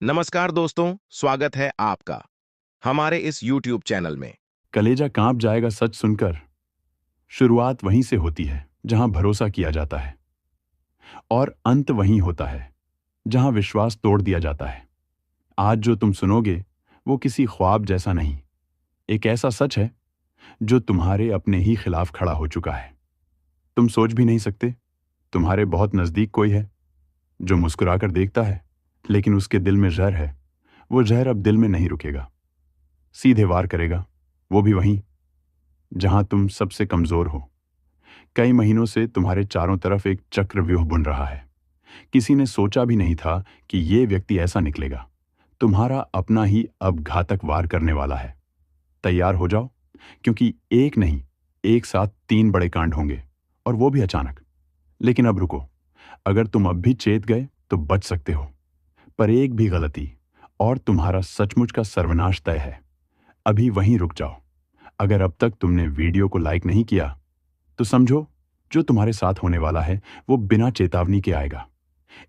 नमस्कार दोस्तों, स्वागत है आपका हमारे इस YouTube चैनल में। कलेजा कांप जाएगा सच सुनकर। शुरुआत वहीं से होती है जहां भरोसा किया जाता है, और अंत वहीं होता है जहां विश्वास तोड़ दिया जाता है। आज जो तुम सुनोगे वो किसी ख्वाब जैसा नहीं, एक ऐसा सच है जो तुम्हारे अपने ही खिलाफ खड़ा हो चुका है। तुम सोच भी नहीं सकते, तुम्हारे बहुत नजदीक कोई है जो मुस्कुराकर देखता है, लेकिन उसके दिल में जहर है। वो जहर अब दिल में नहीं रुकेगा, सीधे वार करेगा, वो भी वहीं जहां तुम सबसे कमजोर हो। कई महीनों से तुम्हारे चारों तरफ एक चक्रव्यूह बुन रहा है। किसी ने सोचा भी नहीं था कि ये व्यक्ति ऐसा निकलेगा। तुम्हारा अपना ही अब घातक वार करने वाला है। तैयार हो जाओ, क्योंकि एक नहीं, एक साथ 3 बड़े कांड होंगे, और वो भी अचानक। लेकिन अब रुको, अगर तुम अब भी चेत गए तो बच सकते हो, पर एक भी गलती और तुम्हारा सचमुच का सर्वनाश तय है। अभी वहीं रुक जाओ। अगर अब तक तुमने वीडियो को लाइक नहीं किया तो समझो, जो तुम्हारे साथ होने वाला है वो बिना चेतावनी के आएगा।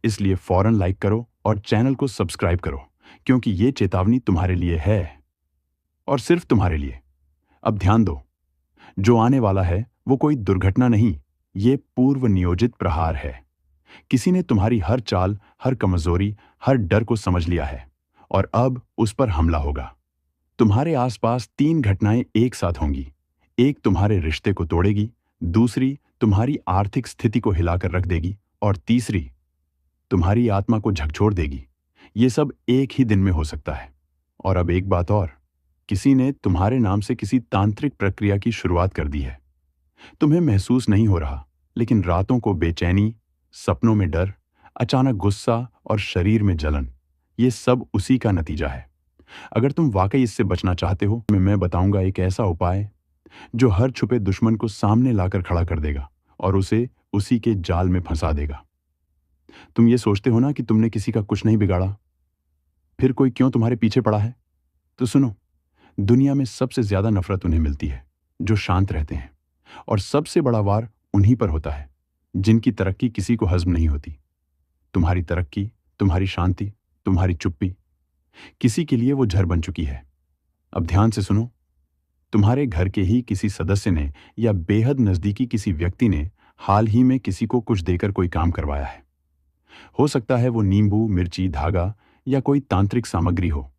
इसलिए फौरन लाइक करो और चैनल को सब्सक्राइब करो, क्योंकि ये चेतावनी तुम्हारे लिए है, और सिर्फ तुम्हारे लिए। अब ध्यान दो, जो आने वाला है वो कोई दुर्घटना नहीं, ये पूर्व नियोजित प्रहार है। किसी ने तुम्हारी हर चाल, हर कमजोरी, हर डर को समझ लिया है, और अब उस पर हमला होगा। तुम्हारे आसपास 3 घटनाएं एक साथ होंगी। एक तुम्हारे रिश्ते को तोड़ेगी, दूसरी तुम्हारी आर्थिक स्थिति को हिलाकर रख देगी, और तीसरी तुम्हारी आत्मा को झकझोर देगी। ये सब एक ही दिन में हो सकता है। और अब एक बात और, किसी ने तुम्हारे नाम से किसी तांत्रिक प्रक्रिया की शुरुआत कर दी है। तुम्हें महसूस नहीं हो रहा, लेकिन रातों को बेचैनी, सपनों में डर, अचानक गुस्सा और शरीर में जलन, ये सब उसी का नतीजा है। अगर तुम वाकई इससे बचना चाहते हो, मैं बताऊंगा एक ऐसा उपाय जो हर छुपे दुश्मन को सामने लाकर खड़ा कर देगा और उसे उसी के जाल में फंसा देगा। तुम ये सोचते हो ना कि तुमने किसी का कुछ नहीं बिगाड़ा, फिर कोई क्यों तुम्हारे पीछे पड़ा है? तो सुनो, दुनिया में सबसे ज्यादा नफरत उन्हें मिलती है जो शांत रहते हैं, और सबसे बड़ा वार उन्हीं पर होता है जिनकी तरक्की किसी को हजम नहीं होती। तुम्हारी तरक्की, तुम्हारी शांति, तुम्हारी चुप्पी, किसी के लिए वो जहर बन चुकी है। अब ध्यान से सुनो, तुम्हारे घर के ही किसी सदस्य ने या बेहद नजदीकी किसी व्यक्ति ने हाल ही में किसी को कुछ देकर कोई काम करवाया है। हो सकता है वो नींबू, मिर्ची, धागा या कोई तांत्रिक सामग्री हो,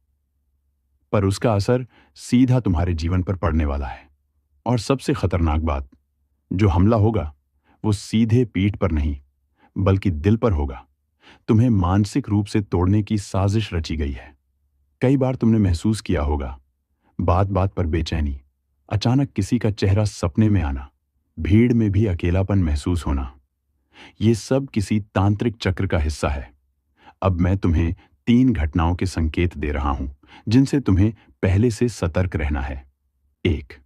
पर उसका असर सीधा तुम्हारे जीवन पर पड़ने वाला है। और सबसे खतरनाक बात, जो हमला होगा वो सीधे पीठ पर नहीं, बल्कि दिल पर होगा। तुम्हें मानसिक रूप से तोड़ने की साजिश रची गई है। कई बार तुमने महसूस किया होगा, बात बात पर बेचैनी, अचानक किसी का चेहरा सपने में आना, भीड़ में भी अकेलापन महसूस होना। ये सब किसी तांत्रिक चक्र का हिस्सा है। अब मैं तुम्हें 3 घटनाओं के संकेत दे रहा हूं जिनसे तुम्हें पहले से सतर्क रहना है। 1,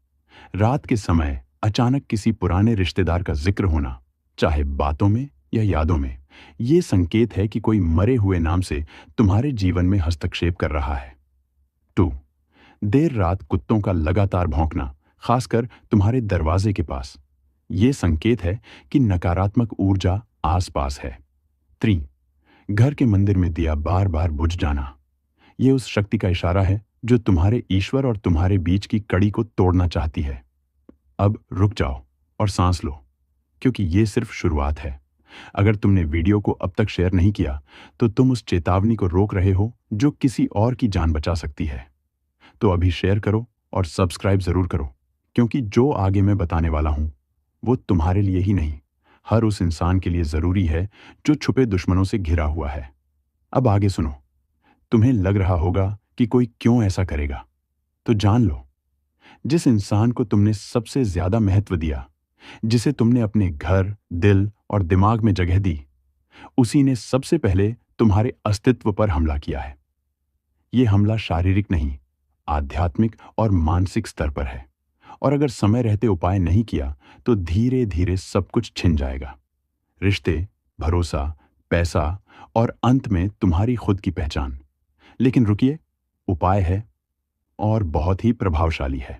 रात के समय अचानक किसी पुराने रिश्तेदार का जिक्र होना, चाहे बातों में या यादों में। ये संकेत है कि कोई मरे हुए नाम से तुम्हारे जीवन में हस्तक्षेप कर रहा है। 2, देर रात कुत्तों का लगातार भौंकना, खासकर तुम्हारे दरवाजे के पास। ये संकेत है कि नकारात्मक ऊर्जा आसपास है। 3, घर के मंदिर में दिया बार बार बुझ जाना। ये उस शक्ति का इशारा है जो तुम्हारे ईश्वर और तुम्हारे बीच की कड़ी को तोड़ना चाहती है। अब रुक जाओ और सांस लो, क्योंकि ये सिर्फ शुरुआत है। अगर तुमने वीडियो को अब तक शेयर नहीं किया तो तुम उस चेतावनी को रोक रहे हो जो किसी और की जान बचा सकती है। तो अभी शेयर करो और सब्सक्राइब जरूर करो, क्योंकि जो आगे मैं बताने वाला हूं वो तुम्हारे लिए ही नहीं, हर उस इंसान के लिए जरूरी है जो छुपे दुश्मनों से घिरा हुआ है। अब आगे सुनो। तुम्हें लग रहा होगा कि कोई क्यों ऐसा करेगा, तो जान लो, जिस इंसान को तुमने सबसे ज्यादा महत्व दिया, जिसे तुमने अपने घर, दिल और दिमाग में जगह दी, उसी ने सबसे पहले तुम्हारे अस्तित्व पर हमला किया है। यह हमला शारीरिक नहीं, आध्यात्मिक और मानसिक स्तर पर है। और अगर समय रहते उपाय नहीं किया तो धीरे धीरे सब कुछ छिन जाएगा। रिश्ते, भरोसा, पैसा और अंत में तुम्हारी खुद की पहचान। लेकिन रुकिए, उपाय है, और बहुत ही प्रभावशाली है।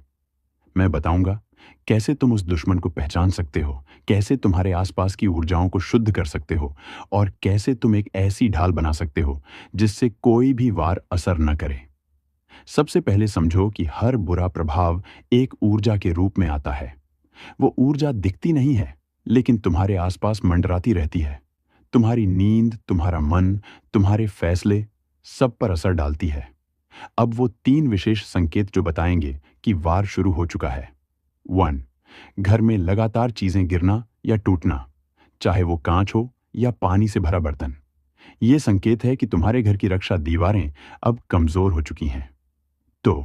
मैं बताऊंगा कैसे तुम उस दुश्मन को पहचान सकते हो, कैसे तुम्हारे आसपास की ऊर्जाओं को शुद्ध कर सकते हो, और कैसे तुम एक ऐसी ढाल बना सकते हो जिससे कोई भी वार असर न करे। सबसे पहले समझो कि हर बुरा प्रभाव एक ऊर्जा के रूप में आता है। वो ऊर्जा दिखती नहीं है, लेकिन तुम्हारे आसपास मंडराती रहती है। तुम्हारी नींद, तुम्हारा मन, तुम्हारे फैसले, सब पर असर डालती है। अब वो 3 विशेष संकेत जो बताएंगे कि वार शुरू हो चुका है। 1. घर में लगातार चीजें गिरना या टूटना, चाहे वो कांच हो या पानी से भरा बर्तन। ये संकेत है कि तुम्हारे घर की रक्षा दीवारें अब कमजोर हो चुकी हैं। 2.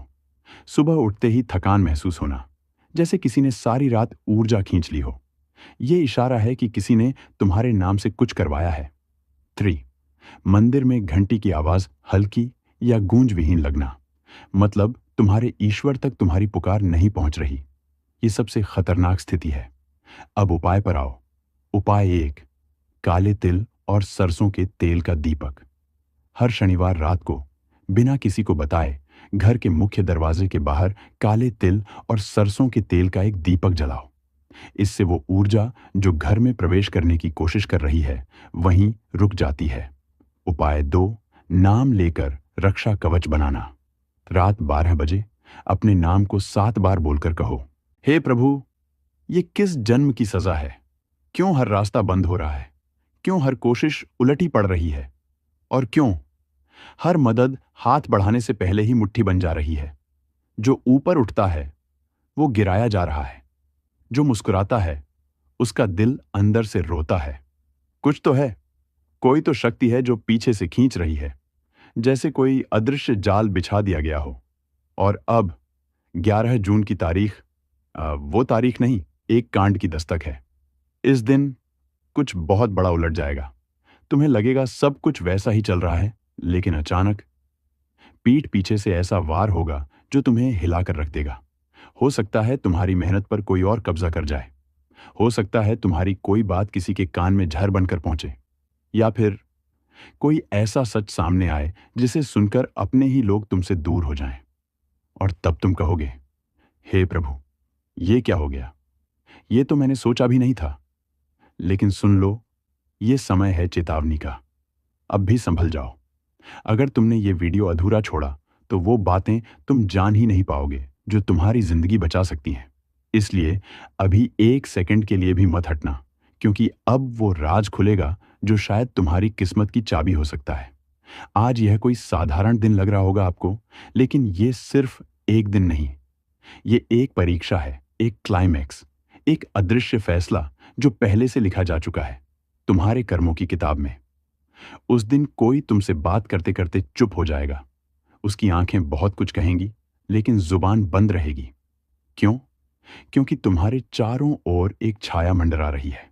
सुबह उठते ही थकान महसूस होना, जैसे किसी ने सारी रात ऊर्जा खींच ली हो। ये इशारा है कि किसी ने तुम्हारे नाम से कुछ करवाया है। 3. मंदिर में घंटी की आवाज हल्की या गूंज विहीन लगना, मतलब तुम्हारे ईश्वर तक तुम्हारी पुकार नहीं पहुंच रही। ये सबसे खतरनाक स्थिति है। अब उपाय पर आओ। उपाय 1. काले तिल और सरसों के तेल का दीपक। हर शनिवार रात को बिना किसी को बताए घर के मुख्य दरवाजे के बाहर काले तिल और सरसों के तेल का एक दीपक जलाओ। इससे वो ऊर्जा जो घर में प्रवेश करने की कोशिश कर रही है वहीं रुक जाती है। उपाय 2. नाम लेकर रक्षा कवच बनाना। रात 12 बजे अपने नाम को 7 बार बोलकर कहो, हे प्रभु, ये किस जन्म की सजा है? क्यों हर रास्ता बंद हो रहा है? क्यों हर कोशिश उलटी पड़ रही है? और क्यों हर मदद हाथ बढ़ाने से पहले ही मुट्ठी बन जा रही है? जो ऊपर उठता है वो गिराया जा रहा है। जो मुस्कुराता है उसका दिल अंदर से रोता है। कुछ तो है, कोई तो शक्ति है जो पीछे से खींच रही है, जैसे कोई अदृश्य जाल बिछा दिया गया हो। और अब 11 जून की तारीख, वो तारीख नहीं, एक कांड की दस्तक है। इस दिन कुछ बहुत बड़ा उलट जाएगा। तुम्हें लगेगा सब कुछ वैसा ही चल रहा है, लेकिन अचानक पीठ पीछे से ऐसा वार होगा जो तुम्हें हिलाकर रख देगा। हो सकता है तुम्हारी मेहनत पर कोई और कब्जा कर जाए। हो सकता है तुम्हारी कोई बात किसी के कान में झर बनकर पहुंचे, या फिर कोई ऐसा सच सामने आए जिसे सुनकर अपने ही लोग तुमसे दूर हो जाएं। और तब तुम कहोगे, हे प्रभु, ये क्या हो गया? ये तो मैंने सोचा भी नहीं था। लेकिन सुन लो, ये समय है चेतावनी का। अब भी संभल जाओ। अगर तुमने ये वीडियो अधूरा छोड़ा तो वो बातें तुम जान ही नहीं पाओगे जो तुम्हारी जिंदगी बचा सकती हैं। इसलिए अभी 1 सेकंड के लिए भी मत हटना, क्योंकि अब वो राज खुलेगा जो शायद तुम्हारी किस्मत की चाबी हो सकता है। आज यह कोई साधारण दिन लग रहा होगा आपको, लेकिन ये सिर्फ एक दिन नहीं, ये एक परीक्षा है, एक क्लाइमैक्स, एक अदृश्य फैसला जो पहले से लिखा जा चुका है तुम्हारे कर्मों की किताब में। उस दिन कोई तुमसे बात करते करते चुप हो जाएगा। उसकी आंखें बहुत कुछ कहेंगी, लेकिन जुबान बंद रहेगी। क्यों? क्योंकि तुम्हारे चारों ओर एक छाया मंडरा रही है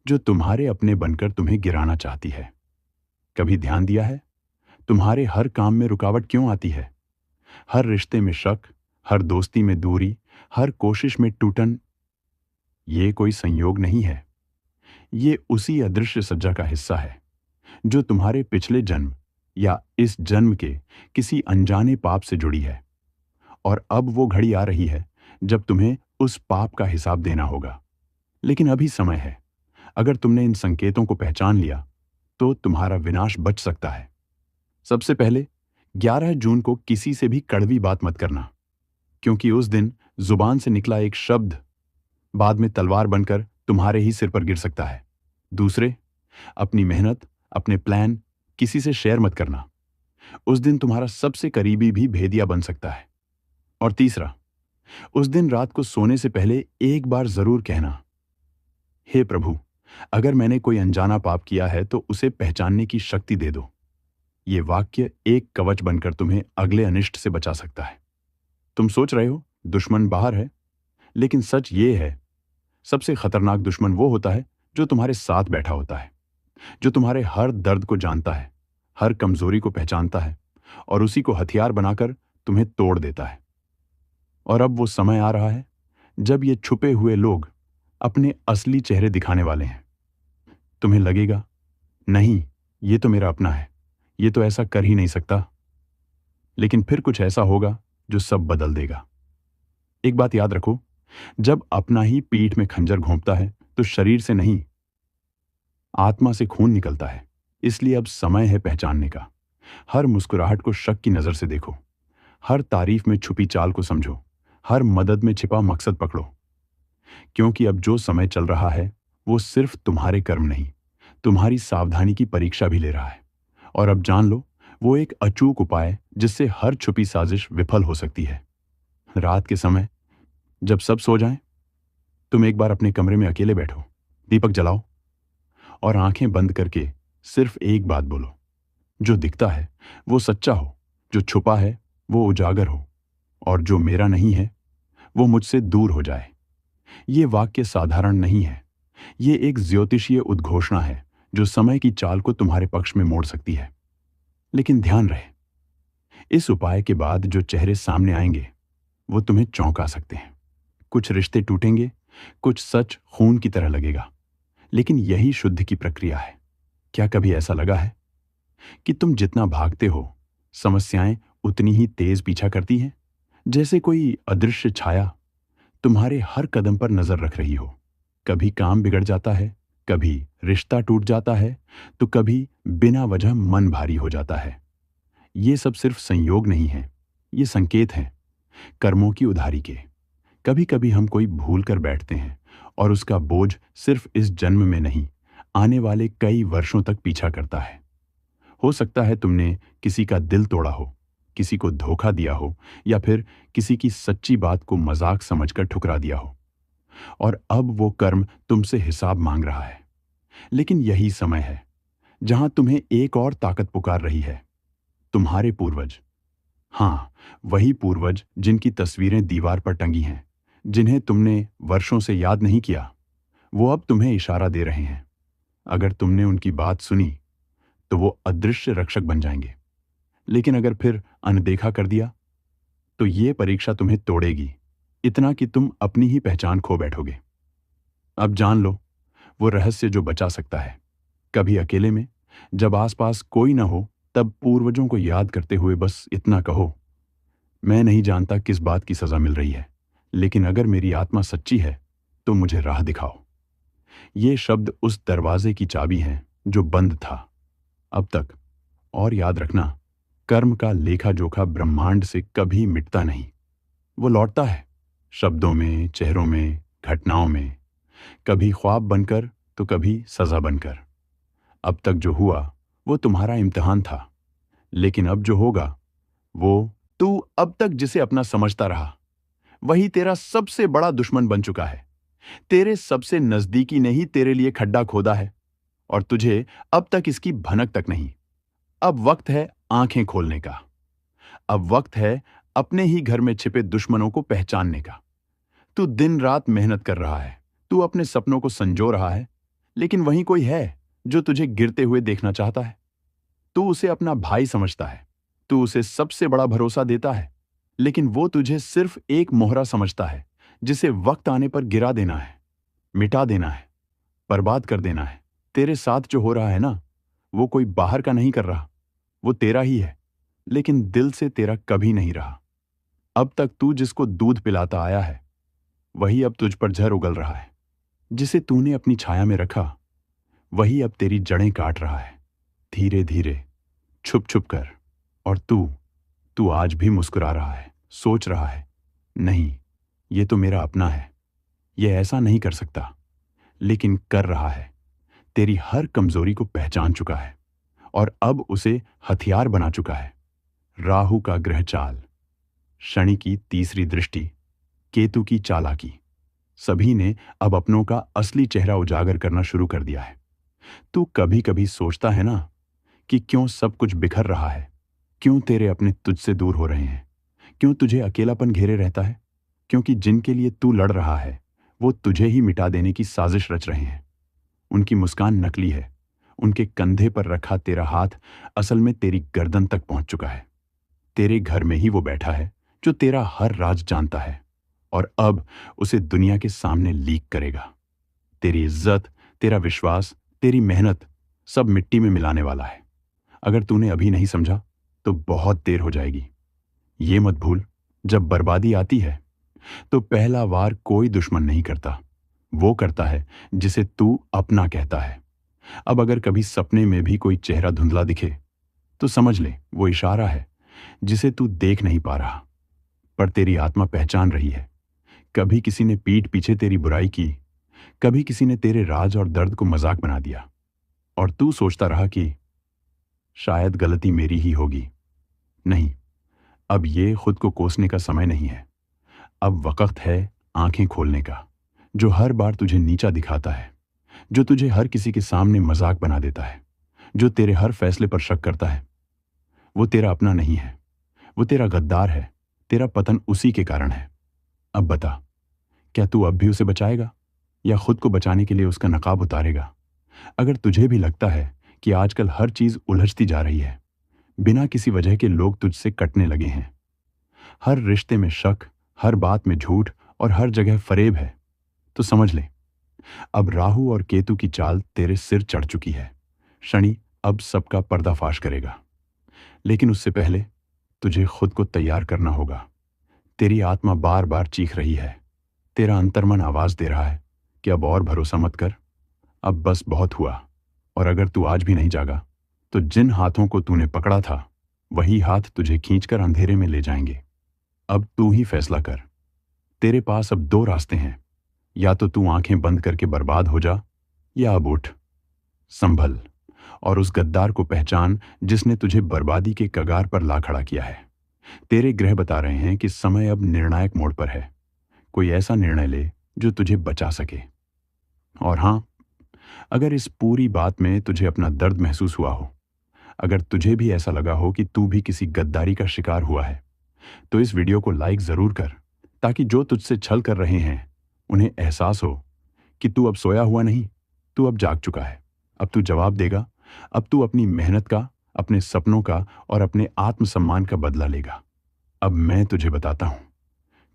जो तुम्हारे अपने बनकर तुम्हें गिराना चाहती है। कभी ध्यान दिया है तुम्हारे हर काम में रुकावट क्यों आती है? हर रिश्ते में शक, हर दोस्ती में दूरी, हर कोशिश में टूटन। ये कोई संयोग नहीं है, ये उसी अदृश्य सज्जा का हिस्सा है जो तुम्हारे पिछले जन्म या इस जन्म के किसी अनजाने पाप से जुड़ी है। और अब वो घड़ी आ रही है जब तुम्हें उस पाप का हिसाब देना होगा। लेकिन अभी समय है। अगर तुमने इन संकेतों को पहचान लिया तो तुम्हारा विनाश बच सकता है। सबसे पहले 11 जून को किसी से भी कड़वी बात मत करना, क्योंकि उस दिन जुबान से निकला एक शब्द बाद में तलवार बनकर तुम्हारे ही सिर पर गिर सकता है। दूसरे, अपनी मेहनत, अपने प्लान किसी से शेयर मत करना। उस दिन तुम्हारा सबसे करीबी भी भेदिया बन सकता है। और तीसरा, उस दिन रात को सोने से पहले एक बार जरूर कहना, हे प्रभु, अगर मैंने कोई अनजाना पाप किया है तो उसे पहचानने की शक्ति दे दो। ये वाक्य एक कवच बनकर तुम्हें अगले अनिष्ट से बचा सकता है। तुम सोच रहे हो दुश्मन बाहर है, लेकिन सच ये है, सबसे खतरनाक दुश्मन वो होता है जो तुम्हारे साथ बैठा होता है, जो तुम्हारे हर दर्द को जानता है, हर कमजोरी को पहचानता है और उसी को हथियार बनाकर तुम्हें तोड़ देता है। और अब वो समय आ रहा है जब ये छुपे हुए लोग अपने असली चेहरे दिखाने वाले हैं। तुम्हें लगेगा, नहीं, ये तो मेरा अपना है, ये तो ऐसा कर ही नहीं सकता। लेकिन फिर कुछ ऐसा होगा जो सब बदल देगा। एक बात याद रखो, जब अपना ही पीठ में खंजर घोंपता है तो शरीर से नहीं, आत्मा से खून निकलता है। इसलिए अब समय है पहचानने का। हर मुस्कुराहट को शक की नजर से देखो, हर तारीफ में छुपी चाल को समझो, हर मदद में छिपा मकसद पकड़ो। क्योंकि अब जो समय चल रहा है वो सिर्फ तुम्हारे कर्म नहीं, तुम्हारी सावधानी की परीक्षा भी ले रहा है। और अब जान लो, वो एक अचूक उपाय जिससे हर छुपी साजिश विफल हो सकती है। रात के समय जब सब सो जाएं, तुम एक बार अपने कमरे में अकेले बैठो, दीपक जलाओ और आंखें बंद करके सिर्फ एक बात बोलो, जो दिखता है वो सच्चा हो, जो छुपा है वो उजागर हो, और जो मेरा नहीं है वो मुझसे दूर हो जाए। ये वाक्य साधारण नहीं है, ये एक ज्योतिषीय उद्घोषणा है जो समय की चाल को तुम्हारे पक्ष में मोड़ सकती है। लेकिन ध्यान रहे, इस उपाय के बाद जो चेहरे सामने आएंगे वो तुम्हें चौंका सकते हैं। कुछ रिश्ते टूटेंगे, कुछ सच खून की तरह लगेगा, लेकिन यही शुद्ध की प्रक्रिया है। क्या कभी ऐसा लगा है कि तुम जितना भागते हो, समस्याएं उतनी ही तेज पीछा करती हैं, जैसे कोई अदृश्य छाया तुम्हारे हर कदम पर नजर रख रही हो? कभी काम बिगड़ जाता है, कभी रिश्ता टूट जाता है, तो कभी बिना वजह मन भारी हो जाता है। ये सब सिर्फ संयोग नहीं है, ये संकेत हैं कर्मों की उधारी के। कभी कभी हम कोई भूल कर बैठते हैं और उसका बोझ सिर्फ इस जन्म में नहीं, आने वाले कई वर्षों तक पीछा करता है। हो सकता है तुमने किसी का दिल तोड़ा हो, किसी को धोखा दिया हो, या फिर किसी की सच्ची बात को मजाक समझकर ठुकरा दिया हो, और अब वो कर्म तुमसे हिसाब मांग रहा है। लेकिन यही समय है जहां तुम्हें एक और ताकत पुकार रही है, तुम्हारे पूर्वज। हाँ, वही पूर्वज जिनकी तस्वीरें दीवार पर टंगी हैं, जिन्हें तुमने वर्षों से याद नहीं किया, वो अब तुम्हें इशारा दे रहे हैं। अगर तुमने उनकी बात सुनी तो वो अदृश्य रक्षक बन जाएंगे, लेकिन अगर फिर अनदेखा कर दिया तो ये परीक्षा तुम्हें तोड़ेगी, इतना कि तुम अपनी ही पहचान खो बैठोगे। अब जान लो, वो रहस्य जो बचा सकता है। कभी अकेले में, जब आसपास कोई ना हो, तब पूर्वजों को याद करते हुए बस इतना कहो, मैं नहीं जानता किस बात की सजा मिल रही है, लेकिन अगर मेरी आत्मा सच्ची है तो मुझे राह दिखाओ। ये शब्द उस दरवाजे की चाबी हैं जो बंद था अब तक। और याद रखना, कर्म का लेखा जोखा ब्रह्मांड से कभी मिटता नहीं। वो लौटता है, शब्दों में, चेहरों में, घटनाओं में, कभी ख्वाब बनकर तो कभी सजा बनकर। अब तक जो हुआ वो तुम्हारा इम्तिहान था, लेकिन अब जो होगा वो, तू अब तक जिसे अपना समझता रहा वही तेरा सबसे बड़ा दुश्मन बन चुका है। तेरे सबसे नजदीकी ने ही तेरे लिए खड्डा खोदा है, और तुझे अब तक इसकी भनक तक नहीं। अब वक्त है आंखें खोलने का। अब वक्त है अपने ही घर में छिपे दुश्मनों को पहचानने का। तू दिन रात मेहनत कर रहा है, तू अपने सपनों को संजो रहा है, लेकिन वहीं कोई है जो तुझे गिरते हुए देखना चाहता है। तू उसे अपना भाई समझता है, तू उसे सबसे बड़ा भरोसा देता है, लेकिन वो तुझे सिर्फ एक मोहरा समझता है जिसे वक्त आने पर गिरा देना है, मिटा देना है, बर्बाद कर देना है। तेरे साथ जो हो रहा है ना, वो कोई बाहर का नहीं कर रहा, वो तेरा ही है, लेकिन दिल से तेरा कभी नहीं रहा। अब तक तू जिसको दूध पिलाता आया है वही अब तुझ पर जहर उगल रहा है। जिसे तूने अपनी छाया में रखा वही अब तेरी जड़ें काट रहा है, धीरे धीरे, छुप छुप कर। और तू आज भी मुस्कुरा रहा है, सोच रहा है, नहीं, ये तो मेरा अपना है, ये ऐसा नहीं कर सकता, लेकिन कर रहा है। तेरी हर कमजोरी को पहचान चुका है और अब उसे हथियार बना चुका है। राहु का ग्रह चाल, शनि की तीसरी दृष्टि, केतु की चालाकी, सभी ने अब अपनों का असली चेहरा उजागर करना शुरू कर दिया है। तू कभी कभी सोचता है ना कि क्यों सब कुछ बिखर रहा है, क्यों तेरे अपने तुझसे दूर हो रहे हैं, क्यों तुझे अकेलापन घेरे रहता है? क्योंकि जिनके लिए तू लड़ रहा है वो तुझे ही मिटा देने की साजिश रच रहे हैं। उनकी मुस्कान नकली है, उनके कंधे पर रखा तेरा हाथ असल में तेरी गर्दन तक पहुंच चुका है। तेरे घर में ही वो बैठा है जो तेरा हर राज जानता है, और अब उसे दुनिया के सामने लीक करेगा। तेरी इज्जत, तेरा विश्वास, तेरी मेहनत सब मिट्टी में मिलाने वाला है। अगर तूने अभी नहीं समझा तो बहुत देर हो जाएगी। ये मत भूल, जब बर्बादी आती है तो पहला वार कोई दुश्मन नहीं करता, वो करता है जिसे तू अपना कहता है। अब अगर कभी सपने में भी कोई चेहरा धुंधला दिखे तो समझ ले वो इशारा है जिसे तू देख नहीं पा रहा, पर तेरी आत्मा पहचान रही है। कभी किसी ने पीठ पीछे तेरी बुराई की, कभी किसी ने तेरे राज और दर्द को मजाक बना दिया, और तू सोचता रहा कि शायद गलती मेरी ही होगी। नहीं, अब ये खुद को कोसने का समय नहीं है। अब वक्त है आंखें खोलने का। जो हर बार तुझे नीचा दिखाता है, जो तुझे हर किसी के सामने मजाक बना देता है, जो तेरे हर फैसले पर शक करता है, वो तेरा अपना नहीं है, वो तेरा गद्दार है। तेरा पतन उसी के कारण है। अब बता, क्या तू अब भी उसे बचाएगा या खुद को बचाने के लिए उसका नकाब उतारेगा? अगर तुझे भी लगता है कि आजकल हर चीज उलझती जा रही है, बिना किसी वजह के लोग तुझसे कटने लगे हैं, हर रिश्ते में शक, हर बात में झूठ और हर जगह फरेब है, तो समझ ले, अब राहु और केतु की चाल तेरे सिर चढ़ चुकी है। शनि अब सबका पर्दाफाश करेगा, लेकिन उससे पहले तुझे खुद को तैयार करना होगा। तेरी आत्मा बार बार चीख रही है, तेरा अंतर्मन आवाज दे रहा है कि अब और भरोसा मत कर, अब बस बहुत हुआ। और अगर तू आज भी नहीं जागा तो जिन हाथों को तूने पकड़ा था वही हाथ तुझे खींचकर अंधेरे में ले जाएंगे। अब तू ही फैसला कर। तेरे पास अब दो रास्ते हैं, या तो तू आंखें बंद करके बर्बाद हो जा, या अब उठ, संभल और उस गद्दार को पहचान जिसने तुझे बर्बादी के कगार पर ला खड़ा किया है। तेरे ग्रह बता रहे हैं कि समय अब निर्णायक मोड़ पर है। कोई ऐसा निर्णय ले जो तुझे बचा सके। और हां, अगर इस पूरी बात में तुझे अपना दर्द महसूस हुआ हो, अगर तुझे भी ऐसा लगा हो कि तू भी किसी गद्दारी का शिकार हुआ है, तो इस वीडियो को लाइक जरूर कर, ताकि जो तुझसे छल कर रहे हैं उन्हें एहसास हो कि तू अब सोया हुआ नहीं, तू अब जाग चुका है। अब तू जवाब देगा, अब तू अपनी मेहनत का, अपने सपनों का और अपने आत्मसम्मान का बदला लेगा। अब मैं तुझे बताता हूं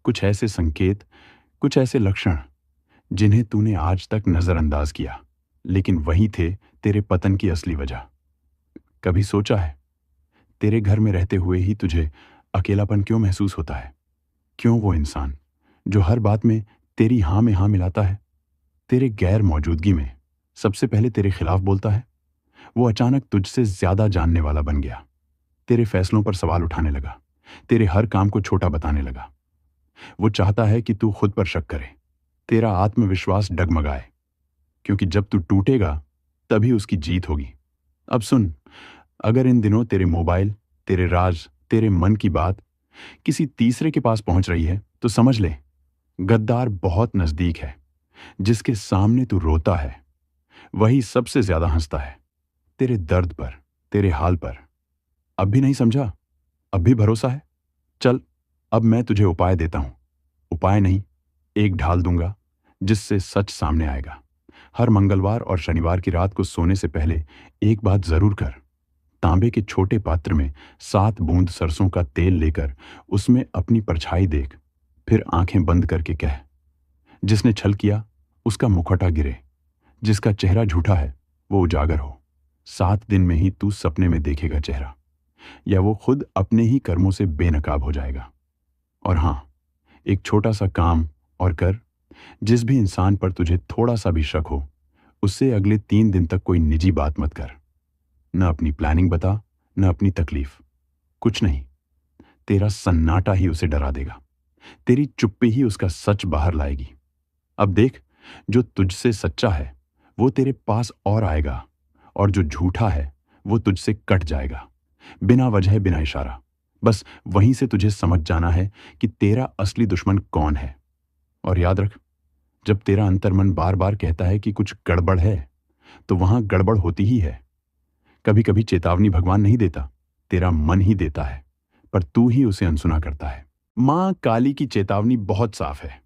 कुछ ऐसे संकेत, कुछ ऐसे लक्षण जिन्हें तूने आज तक नजरअंदाज किया, लेकिन वही थे तेरे पतन की असली वजह। कभी सोचा है, तेरे घर में रहते हुए ही तुझे अकेलापन क्यों महसूस होता है? क्यों वो इंसान जो हर बात में तेरी हां में हां मिलाता है, तेरे गैर मौजूदगी में सबसे पहले तेरे खिलाफ बोलता है, वो अचानक तुझसे ज्यादा जानने वाला बन गया, तेरे फैसलों पर सवाल उठाने लगा, तेरे हर काम को छोटा बताने लगा। वो चाहता है कि तू खुद पर शक करे, तेरा आत्मविश्वास डगमगाए, क्योंकि जब तू टूटेगा तभी उसकी जीत होगी। अब सुन, अगर इन दिनों तेरे मोबाइल, तेरे राज, तेरे मन की बात किसी तीसरे के पास पहुंच रही है, तो समझ ले, गद्दार बहुत नजदीक है। जिसके सामने तू रोता है वही सबसे ज्यादा हंसता है, तेरे दर्द पर, तेरे हाल पर। अब भी नहीं समझा? अब भी भरोसा है? चल, अब मैं तुझे उपाय देता हूं। उपाय नहीं, एक ढाल दूंगा जिससे सच सामने आएगा। हर मंगलवार और शनिवार की रात को सोने से पहले एक बात जरूर कर, तांबे के छोटे पात्र में 7 बूंद सरसों का तेल लेकर उसमें अपनी परछाई देख, फिर आंखें बंद करके कह, जिसने छल किया उसका मुखौटा गिरे, जिसका चेहरा झूठा है वो उजागर हो। 7 दिन में ही तू सपने में देखेगा चेहरा, या वो खुद अपने ही कर्मों से बेनकाब हो जाएगा। और हां, एक छोटा सा काम और कर, जिस भी इंसान पर तुझे थोड़ा सा भी शक हो, उससे अगले 3 दिन तक कोई निजी बात मत कर। न अपनी प्लानिंग बता, न अपनी तकलीफ, कुछ नहीं। तेरा सन्नाटा ही उसे डरा देगा, तेरी चुप्पी ही उसका सच बाहर लाएगी। अब देख, जो तुझसे सच्चा है वो तेरे पास और आएगा, और जो झूठा है वो तुझसे कट जाएगा, बिना वजह, बिना इशारा। बस वहीं से तुझे समझ जाना है कि तेरा असली दुश्मन कौन है। और याद रख, जब तेरा अंतर्मन बार बार कहता है कि कुछ गड़बड़ है, तो वहां गड़बड़ होती ही है। कभी कभी चेतावनी भगवान नहीं देता, तेरा मन ही देता है, पर तू ही उसे अनसुना करता है। मां काली की चेतावनी बहुत साफ है।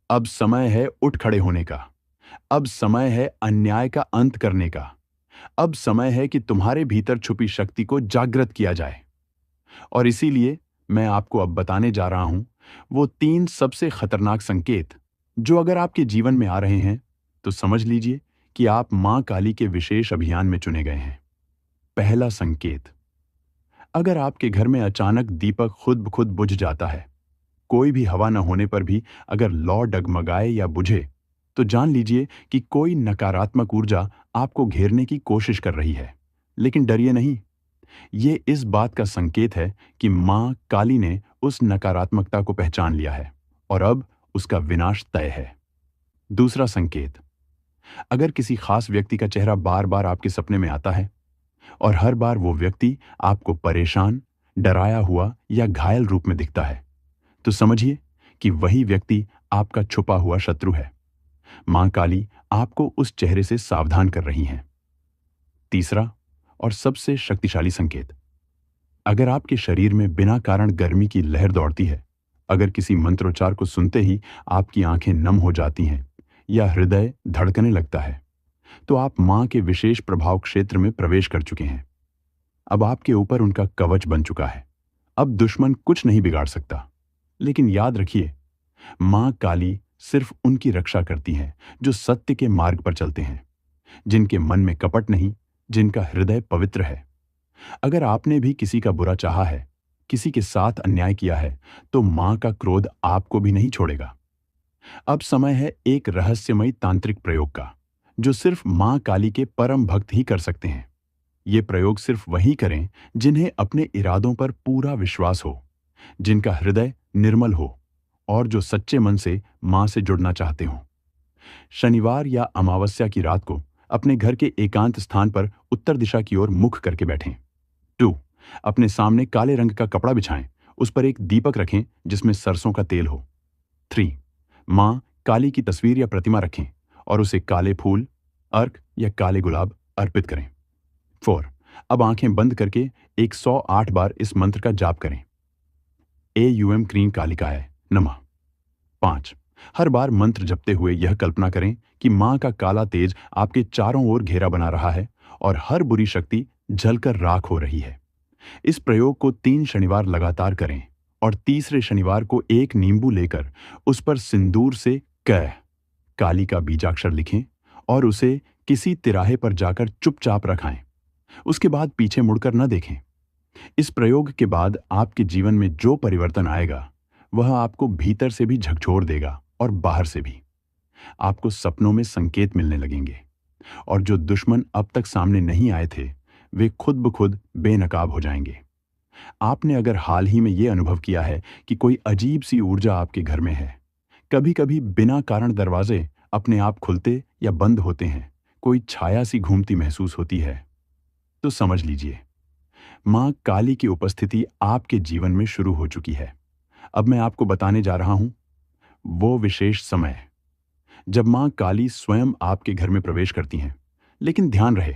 अब समय है उठ खड़े होने का। अब समय है अन्याय का अंत करने का। अब समय है कि तुम्हारे भीतर छुपी शक्ति को जागृत किया जाए। और इसीलिए मैं आपको अब बताने जा रहा हूं वो 3 सबसे खतरनाक संकेत, जो अगर आपके जीवन में आ रहे हैं तो समझ लीजिए कि आप मां काली के विशेष अभियान में चुने गए हैं। पहला संकेत, अगर आपके घर में अचानक दीपक खुद ब खुद बुझ जाता है, कोई भी हवा न होने पर भी अगर लौ डगमगाए या बुझे, तो जान लीजिए कि कोई नकारात्मक ऊर्जा आपको घेरने की कोशिश कर रही है। लेकिन डरिए नहीं, ये इस बात का संकेत है कि मां काली ने उस नकारात्मकता को पहचान लिया है और अब उसका विनाश तय है। दूसरा संकेत, अगर किसी खास व्यक्ति का चेहरा बार बार आपके सपने में आता है और हर बार वो व्यक्ति आपको परेशान, डराया हुआ या घायल रूप में दिखता है, तो समझिए कि वही व्यक्ति आपका छुपा हुआ शत्रु है। मां काली आपको उस चेहरे से सावधान कर रही हैं। तीसरा और सबसे शक्तिशाली संकेत, अगर आपके शरीर में बिना कारण गर्मी की लहर दौड़ती है, अगर किसी मंत्रोच्चार को सुनते ही आपकी आंखें नम हो जाती हैं या हृदय धड़कने लगता है, तो आप मां के विशेष प्रभाव क्षेत्र में प्रवेश कर चुके हैं। अब आपके ऊपर उनका कवच बन चुका है। अब दुश्मन कुछ नहीं बिगाड़ सकता। लेकिन याद रखिए, मां काली सिर्फ उनकी रक्षा करती हैं जो सत्य के मार्ग पर चलते हैं, जिनके मन में कपट नहीं, जिनका हृदय पवित्र है। अगर आपने भी किसी का बुरा चाहा है, किसी के साथ अन्याय किया है, तो मां का क्रोध आपको भी नहीं छोड़ेगा। अब समय है एक रहस्यमयी तांत्रिक प्रयोग का, जो सिर्फ मां काली के परम भक्त ही कर सकते हैं। ये प्रयोग सिर्फ वही करें जिन्हें अपने इरादों पर पूरा विश्वास हो, जिनका हृदय निर्मल हो और जो सच्चे मन से मां से जुड़ना चाहते हों। शनिवार या अमावस्या की रात को अपने घर के एकांत स्थान पर उत्तर दिशा की ओर मुख करके बैठें। 2. अपने सामने काले रंग का कपड़ा बिछाएं, उस पर एक दीपक रखें जिसमें सरसों का तेल हो। 3. मां काली की तस्वीर या प्रतिमा रखें और उसे काले फूल, अर्क या काले गुलाब अर्पित करें। 4. अब आंखें बंद करके 108 बार इस मंत्र का जाप करें। एयूएम क्रीं कालिकाय नमः। 5. हर बार मंत्र जपते हुए यह कल्पना करें कि मां का काला तेज आपके चारों ओर घेरा बना रहा है और हर बुरी शक्ति जलकर राख हो रही है। इस प्रयोग को 3 शनिवार लगातार करें और तीसरे शनिवार को एक नींबू लेकर उस पर सिंदूर से क काली का बीजाक्षर लिखें और उसे किसी तिराहे पर जाकर चुपचाप रखाएं। उसके बाद पीछे मुड़कर न देखें। इस प्रयोग के बाद आपके जीवन में जो परिवर्तन आएगा, वह आपको भीतर से भी झकझोर देगा और बाहर से भी। आपको सपनों में संकेत मिलने लगेंगे और जो दुश्मन अब तक सामने नहीं आए थे, वे खुद ब खुद बेनकाब हो जाएंगे। आपने अगर हाल ही में यह अनुभव किया है कि कोई अजीब सी ऊर्जा आपके घर में है, कभी कभी बिना कारण दरवाजे अपने आप खुलते या बंद होते हैं, कोई छाया सी घूमती महसूस होती है, तो समझ लीजिए मां काली की उपस्थिति आपके जीवन में शुरू हो चुकी है। अब मैं आपको बताने जा रहा हूं वो विशेष समय जब मां काली स्वयं आपके घर में प्रवेश करती हैं। लेकिन ध्यान रहे,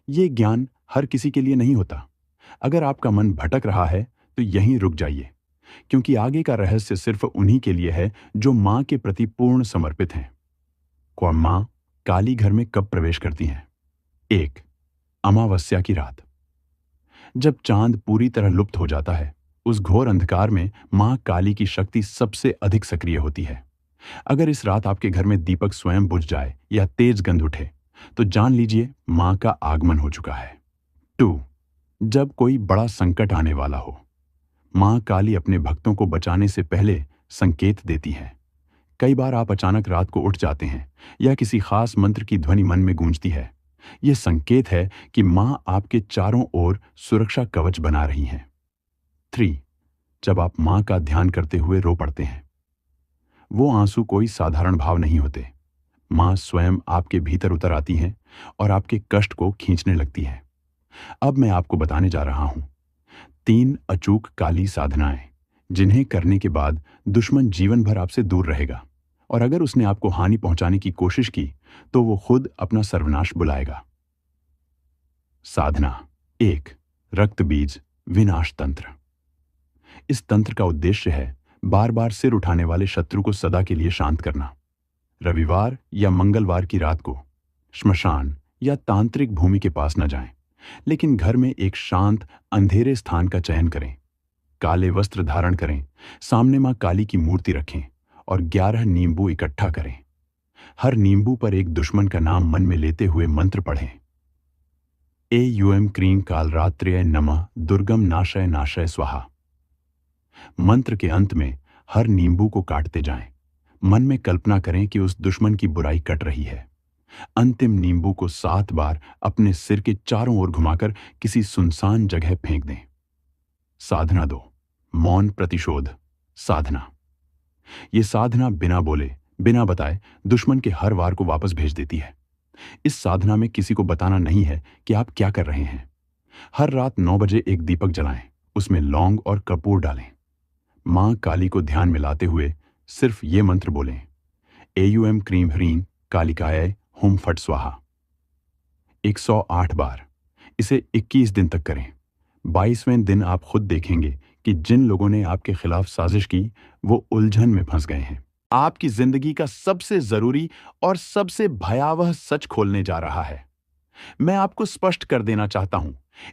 ये ज्ञान हर किसी के लिए नहीं होता। अगर आपका मन भटक रहा है तो यहीं रुक जाइए, क्योंकि आगे का रहस्य सिर्फ उन्हीं के लिए है जो मां के प्रति पूर्ण समर्पित हैं। कौन मां काली घर में कब प्रवेश करती हैं? 1. अमावस्या की रात। जब चांद पूरी तरह लुप्त हो जाता है, उस घोर अंधकार में मां काली की शक्ति सबसे अधिक सक्रिय होती है। अगर इस रात आपके घर में दीपक स्वयं बुझ जाए या तेज गंध उठे, तो जान लीजिए मां का आगमन हो चुका है। 2. जब कोई बड़ा संकट आने वाला हो, मां काली अपने भक्तों को बचाने से पहले संकेत देती है। कई बार आप अचानक रात को उठ जाते हैं या किसी खास मंत्र की ध्वनि मन में गूंजती है। यह संकेत है कि मां आपके चारों ओर सुरक्षा कवच बना रही हैं। 3. जब आप मां का ध्यान करते हुए रो पड़ते हैं, वो आंसू कोई साधारण भाव नहीं होते। मां स्वयं आपके भीतर उतर आती हैं और आपके कष्ट को खींचने लगती हैं। अब मैं आपको बताने जा रहा हूं 3 अचूक काली साधनाएं, जिन्हें करने के बाद दुश्मन जीवन भर आपसे दूर रहेगा और अगर उसने आपको हानि पहुंचाने की कोशिश की तो वो खुद अपना सर्वनाश बुलाएगा। साधना 1. रक्त बीज विनाश तंत्र। इस तंत्र का उद्देश्य है बार बार सिर उठाने वाले शत्रु को सदा के लिए शांत करना। रविवार या मंगलवार की रात को श्मशान या तांत्रिक भूमि के पास न जाएं, लेकिन घर में एक शांत अंधेरे स्थान का चयन करें। काले वस्त्र धारण करें, सामने मां काली की मूर्ति रखें और 11 नींबू इकट्ठा करें। हर नींबू पर एक दुश्मन का नाम मन में लेते हुए मंत्र पढ़ें। एयूएम क्रीं कालरात्र्य नमः दुर्गम नाशय नाशय स्वाहा। मंत्र के अंत में हर नींबू को काटते जाएं। मन में कल्पना करें कि उस दुश्मन की बुराई कट रही है। अंतिम नींबू को 7 बार अपने सिर के चारों ओर घुमाकर किसी सुनसान जगह फेंक दें। साधना 2, मौन प्रतिशोध साधना। ये साधना बिना बोले, बिना बताए दुश्मन के हर वार को वापस भेज देती है। इस साधना में किसी को बताना नहीं है कि आप क्या कर रहे हैं। हर रात 9 बजे एक दीपक जलाएं, उसमें लौंग और कपूर डालें। मां काली को ध्यान में लाते हुए सिर्फ ये मंत्र बोलें, एयूएम क्रीम ह्रीं कालिकाय हुम फट स्वाहा। 108 बार। इसे 21 दिन तक करें। 22वें दिन आप खुद देखेंगे कि जिन लोगों ने आपके खिलाफ साजिश की वो उलझन में फंस गए हैं। आपकी जिंदगी का सबसे जरूरी और सबसे भयावह सच खोलने जा रहा है। मैं आपको स्पष्ट कर देना चाहता हूं,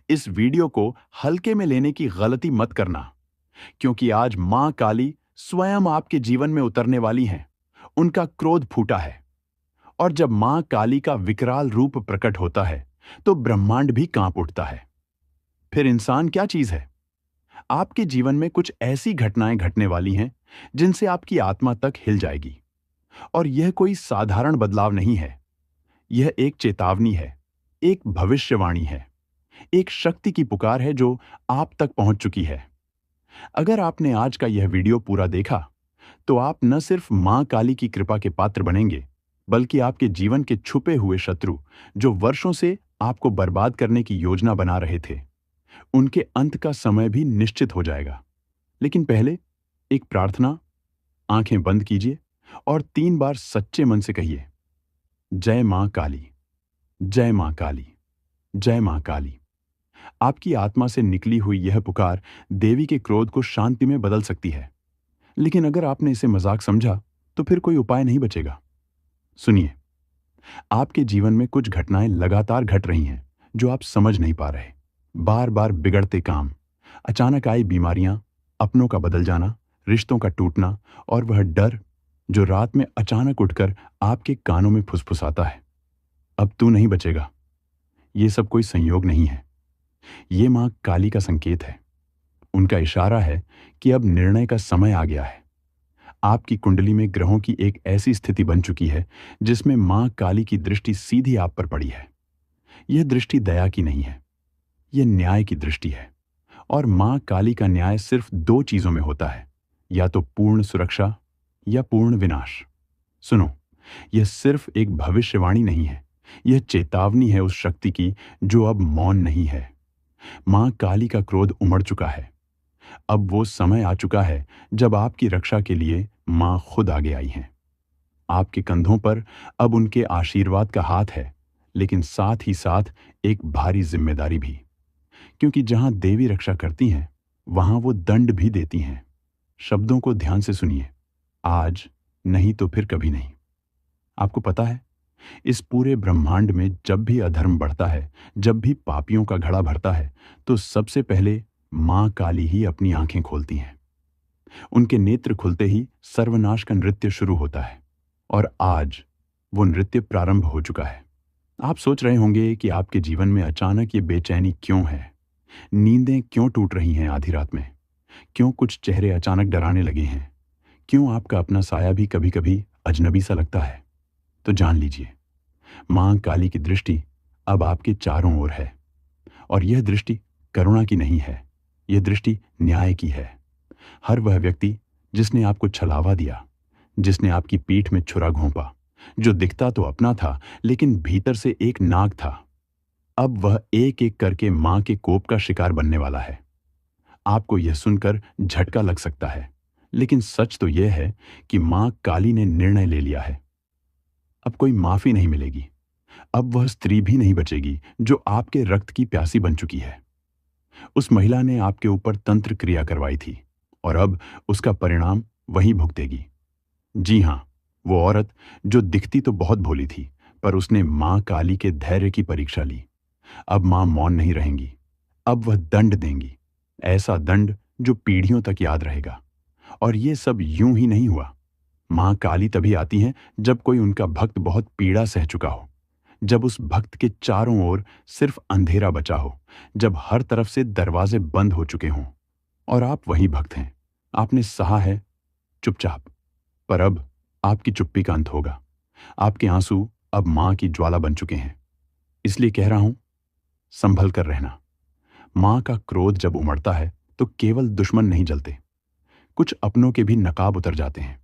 इस वीडियो को हल्के में लेने की गलती मत करना, क्योंकि आज मां काली स्वयं आपके जीवन में उतरने वाली हैं। उनका क्रोध फूटा है, और जब मां काली का विकराल रूप प्रकट होता है तो ब्रह्मांड भी कांप उठता है। फिर इंसान क्या चीज है? आपके जीवन में कुछ ऐसी घटनाएं घटने वाली हैं जिनसे आपकी आत्मा तक हिल जाएगी। और यह कोई साधारण बदलाव नहीं है, यह एक चेतावनी है, एक भविष्यवाणी है, एक शक्ति की पुकार है जो आप तक पहुंच चुकी है। अगर आपने आज का यह वीडियो पूरा देखा तो आप न सिर्फ मां काली की कृपा के पात्र बनेंगे, बल्कि आपके जीवन के छुपे हुए शत्रु जो वर्षों से आपको बर्बाद करने की योजना बना रहे थे, उनके अंत का समय भी निश्चित हो जाएगा। लेकिन पहले एक प्रार्थना। आंखें बंद कीजिए और 3 बार सच्चे मन से कहिए, जय मां काली, जय मां काली, जय मां काली। आपकी आत्मा से निकली हुई यह पुकार देवी के क्रोध को शांति में बदल सकती है। लेकिन अगर आपने इसे मजाक समझा तो फिर कोई उपाय नहीं बचेगा। सुनिए, आपके जीवन में कुछ घटनाएं लगातार घट रही हैं जो आप समझ नहीं पा रहे। बार बार बिगड़ते काम, अचानक आई बीमारियां, अपनों का बदल जाना, रिश्तों का टूटना और वह डर जो रात में अचानक उठकर आपके कानों में फुसफुसाता है, अब तू नहीं बचेगा। ये सब कोई संयोग नहीं है, ये मां काली का संकेत है। उनका इशारा है कि अब निर्णय का समय आ गया है। आपकी कुंडली में ग्रहों की एक ऐसी स्थिति बन चुकी है जिसमें मां काली की दृष्टि सीधी आप पर पड़ी है। यह दृष्टि दया की नहीं है, यह न्याय की दृष्टि है। और मां काली का न्याय सिर्फ 2 चीजों में होता है, या तो पूर्ण सुरक्षा या पूर्ण विनाश। सुनो, यह सिर्फ एक भविष्यवाणी नहीं है, यह चेतावनी है उस शक्ति की जो अब मौन नहीं है। मां काली का क्रोध उमड़ चुका है। अब वो समय आ चुका है जब आपकी रक्षा के लिए मां खुद आगे आई हैं। आपके कंधों पर अब उनके आशीर्वाद का हाथ है, लेकिन साथ ही साथ एक भारी जिम्मेदारी भी, क्योंकि जहां देवी रक्षा करती हैं वहां वो दंड भी देती हैं। शब्दों को ध्यान से सुनिए, आज नहीं तो फिर कभी नहीं। आपको पता है, इस पूरे ब्रह्मांड में जब भी अधर्म बढ़ता है, जब भी पापियों का घड़ा भरता है, तो सबसे पहले मां काली ही अपनी आंखें खोलती हैं। उनके नेत्र खुलते ही सर्वनाश का नृत्य शुरू होता है, और आज वो नृत्य प्रारंभ हो चुका है। आप सोच रहे होंगे कि आपके जीवन में अचानक ये बेचैनी क्यों है, नींदें क्यों टूट रही हैं आधी रात में, क्यों कुछ चेहरे अचानक डराने लगे हैं, क्यों आपका अपना साया भी कभी कभी अजनबी सा लगता है। तो जान लीजिए, मां काली की दृष्टि अब आपके चारों ओर है, और यह दृष्टि करुणा की नहीं है, यह दृष्टि न्याय की है। हर वह व्यक्ति जिसने आपको छलावा दिया, जिसने आपकी पीठ में छुरा घोंपा, जो दिखता तो अपना था लेकिन भीतर से एक नाग था, अब वह एक एक करके मां के कोप का शिकार बनने वाला है। आपको यह सुनकर झटका लग सकता है, लेकिन सच तो यह है कि मां काली ने निर्णय ले लिया है। अब कोई माफी नहीं मिलेगी। अब वह स्त्री भी नहीं बचेगी जो आपके रक्त की प्यासी बन चुकी है। उस महिला ने आपके ऊपर तंत्र क्रिया करवाई थी, और अब उसका परिणाम वही भुगतेगी। जी हां, वो औरत जो दिखती तो बहुत भोली थी, पर उसने मां काली के धैर्य की परीक्षा ली। अब मां मौन नहीं रहेंगी, अब वह दंड देंगी, ऐसा दंड जो पीढ़ियों तक याद रहेगा। और ये सब यूं ही नहीं हुआ। मां काली तभी आती हैं जब कोई उनका भक्त बहुत पीड़ा सह चुका हो, जब उस भक्त के चारों ओर सिर्फ अंधेरा बचा हो, जब हर तरफ से दरवाजे बंद हो चुके हों। और आप वही भक्त हैं। आपने सहा है, चुपचाप। पर अब आपकी चुप्पी का अंत होगा। आपके आंसू अब मां की ज्वाला बन चुके हैं। इसलिए कह रहा हूं, संभल कर रहना। मां का क्रोध जब उमड़ता है तो केवल दुश्मन नहीं जलते, कुछ अपनों के भी नकाब उतर जाते हैं।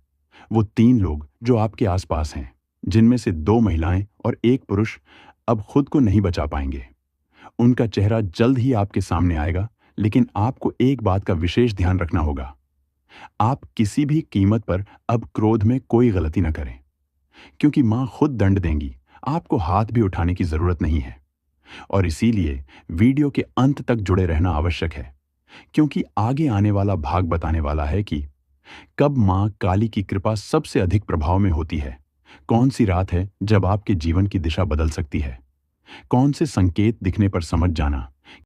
वो 3 लोग जो आपके आसपास हैं, जिनमें से 2 महिलाएं और 1 पुरुष अब खुद को नहीं बचा पाएंगे। उनका चेहरा जल्द ही आपके सामने आएगा, लेकिन आपको एक बात का विशेष ध्यान रखना होगा। आप किसी भी कीमत पर अब क्रोध में कोई गलती न करें, क्योंकि मां खुद दंड देंगी। आपको हाथ भी उठाने की जरूरत नहीं है। और इसीलिए वीडियो के अंत तक जुड़े रहना आवश्यक है, क्योंकि आगे आने वाला भाग बताने वाला है कि कब मां काली की कृपा सबसे अधिक प्रभाव में होती है, कौन सी रात है जब आपके जीवन की दिशा बदल सकती है, कौन से संकेत दिखने पर समझ जाना